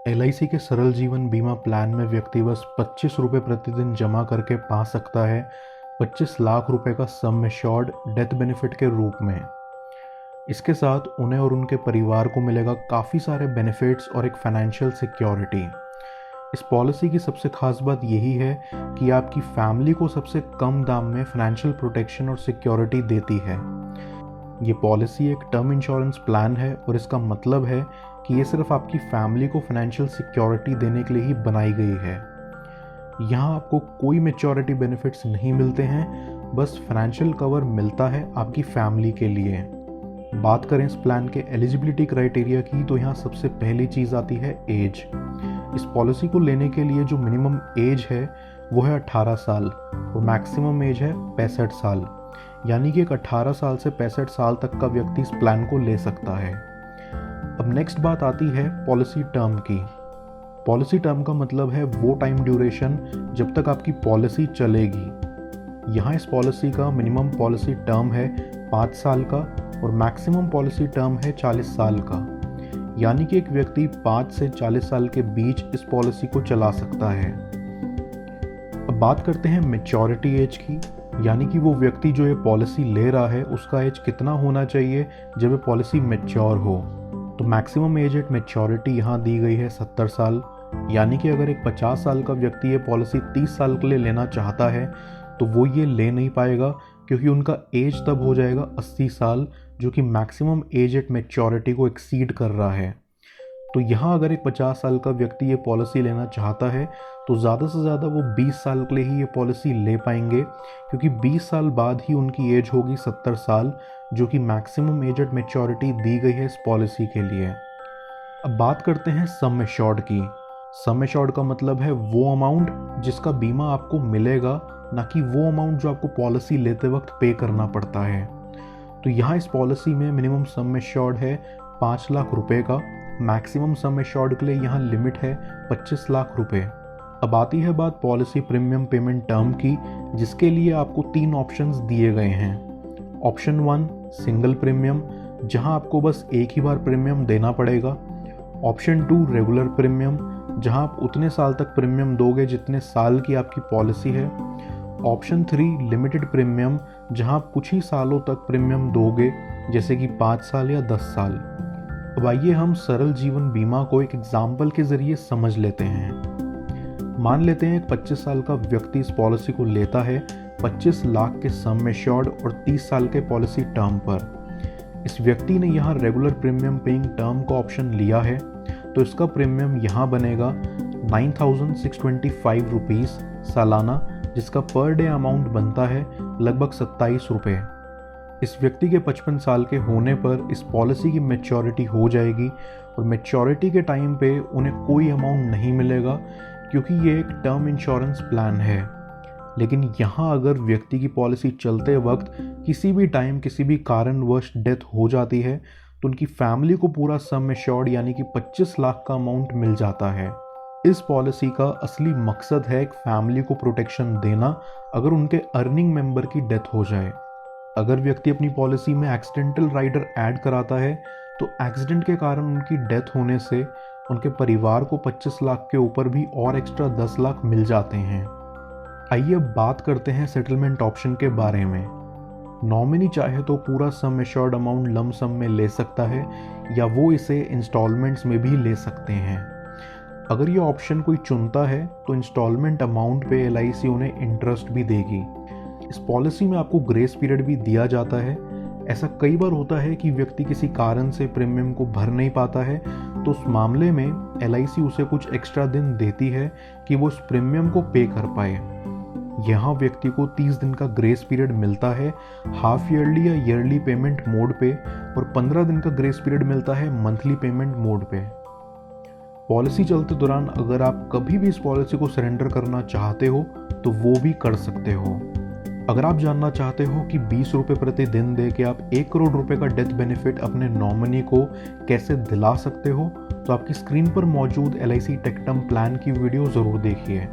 LIC के सरल जीवन बीमा प्लान में व्यक्ति बस 25 रुपये प्रतिदिन जमा करके पा सकता है 25 लाख रुपए का सम एश्योर्ड डेथ बेनिफिट के रूप में। इसके साथ उन्हें और उनके परिवार को मिलेगा काफ़ी सारे बेनिफिट्स और एक फाइनेंशियल सिक्योरिटी। इस पॉलिसी की सबसे खास बात यही है कि आपकी फैमिली को सबसे कम दाम में फाइनेंशियल प्रोटेक्शन और सिक्योरिटी देती है। ये पॉलिसी एक टर्म इंश्योरेंस प्लान है और इसका मतलब है कि ये सिर्फ आपकी फैमिली को फाइनेंशियल सिक्योरिटी देने के लिए ही बनाई गई है। यहाँ आपको कोई मैच्योरिटी बेनिफिट्स नहीं मिलते हैं, बस फाइनेंशियल कवर मिलता है आपकी फैमिली के लिए। बात करें इस प्लान के एलिजिबिलिटी क्राइटेरिया की, तो यहाँ सबसे पहली चीज़ आती है एज। इस पॉलिसी को लेने के लिए जो मिनिमम एज है वो है 18 साल और मैक्सिमम एज है 65 साल, यानी कि एक 18 साल से 65 साल तक का व्यक्ति इस प्लान को ले सकता है। अब नेक्स्ट बात आती है पॉलिसी टर्म की। पॉलिसी टर्म का मतलब है वो टाइम ड्यूरेशन जब तक आपकी पॉलिसी चलेगी। यहाँ इस पॉलिसी का मिनिमम पॉलिसी टर्म है 5 साल का और मैक्सिमम पॉलिसी टर्म है 40 साल का, यानी कि एक व्यक्ति 5 से 40 साल के बीच इस पॉलिसी को चला सकता है। अब बात करते हैं मैच्योरिटी एज की, यानी कि वो व्यक्ति जो ये पॉलिसी ले रहा है उसका एज कितना होना चाहिए जब ये पॉलिसी मैच्योर हो। तो मैक्सिमम एज एट मैच्योरिटी यहाँ दी गई है 70 साल, यानी कि अगर एक 50 साल का व्यक्ति ये पॉलिसी 30 साल के लिए लेना चाहता है तो वो ये ले नहीं पाएगा, क्योंकि उनका एज तब हो जाएगा 80 साल, जो कि मैक्सिमम एज एट मैच्योरिटी को एक्सीड कर रहा है। तो यहाँ अगर एक 50 साल का व्यक्ति ये पॉलिसी लेना चाहता है तो ज़्यादा से ज़्यादा वो 20 साल के लिए ही ये पॉलिसी ले पाएंगे, क्योंकि 20 साल बाद ही उनकी एज होगी 70 साल, जो कि मैक्सिमम एज एट मैच्योरिटी दी गई है इस पॉलिसी के लिए। अब बात करते हैं सम एश्योर्ड की। सम एश्योर्ड का मतलब है वो अमाउंट जिसका बीमा आपको मिलेगा, ना कि वो अमाउंट जो आपको पॉलिसी लेते वक्त पे करना पड़ता है। तो यहाँ इस पॉलिसी में मिनिमम सम एश्योर्ड है 5 लाख रुपए का, मैक्सिमम सम एश्योर्ड के लिए यहाँ लिमिट है 25 लाख रुपए। अब आती है बात पॉलिसी प्रीमियम पेमेंट टर्म की, जिसके लिए आपको 3 ऑप्शंस दिए गए हैं। ऑप्शन 1 सिंगल प्रीमियम, जहाँ आपको बस एक ही बार प्रीमियम देना पड़ेगा। ऑप्शन 2 रेगुलर प्रीमियम, जहाँ आप उतने साल तक प्रीमियम दोगे जितने साल की आपकी पॉलिसी है। ऑप्शन 3 लिमिटेड प्रीमियम, जहाँ आप कुछ ही सालों तक प्रीमियम दोगे, जैसे कि 5 साल या 10 साल। अब आइए हम सरल जीवन बीमा को एक एग्जाम्पल के ज़रिए समझ लेते हैं। मान लेते हैं 25 साल का व्यक्ति इस पॉलिसी को लेता है 25 लाख के सम एश्योर्ड और 30 साल के पॉलिसी टर्म पर। इस व्यक्ति ने यहाँ रेगुलर प्रीमियम पेइंग टर्म का ऑप्शन लिया है, तो इसका प्रीमियम यहाँ बनेगा 9,625 रुपीज़ सालाना, जिसका पर डे अमाउंट बनता है लगभग 27 रुपये। इस व्यक्ति के 55 साल के होने पर इस पॉलिसी की मैच्योरिटी हो जाएगी और मैच्योरिटी के टाइम पे उन्हें कोई अमाउंट नहीं मिलेगा, क्योंकि ये एक टर्म इंश्योरेंस प्लान है। लेकिन यहाँ अगर व्यक्ति की पॉलिसी चलते वक्त किसी भी टाइम किसी भी कारणवश डेथ हो जाती है तो उनकी फैमिली को पूरा सम एश्योर्ड यानी कि 25 लाख का अमाउंट मिल जाता है। इस पॉलिसी का असली मकसद है एक फैमिली को प्रोटेक्शन देना अगर उनके अर्निंग मेंबर की डेथ हो जाए। अगर व्यक्ति अपनी पॉलिसी में एक्सीडेंटल राइडर ऐड कराता है तो एक्सीडेंट के कारण उनकी डेथ होने से उनके परिवार को 25 लाख के ऊपर भी और एक्स्ट्रा 10 लाख मिल जाते हैं। आइए अब बात करते हैं सेटलमेंट ऑप्शन के बारे में। नॉमिनी चाहे तो पूरा सम एश्योर्ड अमाउंट लम सम में ले सकता है, या वो इसे इंस्टॉलमेंट्स में भी ले सकते हैं। अगर ये ऑप्शन कोई चुनता है तो इंस्टॉलमेंट अमाउंट पे एलआईसी उन्हें इंटरेस्ट भी देगी। इस पॉलिसी में आपको ग्रेस पीरियड भी दिया जाता है। ऐसा कई बार होता है कि व्यक्ति किसी कारण से प्रीमियम को भर नहीं पाता है, तो उस मामले में एलआईसी उसे कुछ एक्स्ट्रा दिन देती है कि वो उस प्रीमियम को पे कर पाए। यहाँ व्यक्ति को 30 दिन का ग्रेस पीरियड मिलता है हाफ ईयरली या ईयरली पेमेंट मोड पे, और 15 दिन का ग्रेस पीरियड मिलता है मंथली पेमेंट मोड पे। पॉलिसी चलते दौरान अगर आप कभी भी इस पॉलिसी को सरेंडर करना चाहते हो तो वो भी कर सकते हो। अगर आप जानना चाहते हो कि 20 रुपये प्रति दिन दे के आप 1 करोड़ रुपए का डेथ बेनिफिट अपने नॉमिनी को कैसे दिला सकते हो, तो आपकी स्क्रीन पर मौजूद एलआईसी टेक टर्म प्लान की वीडियो ज़रूर देखिए।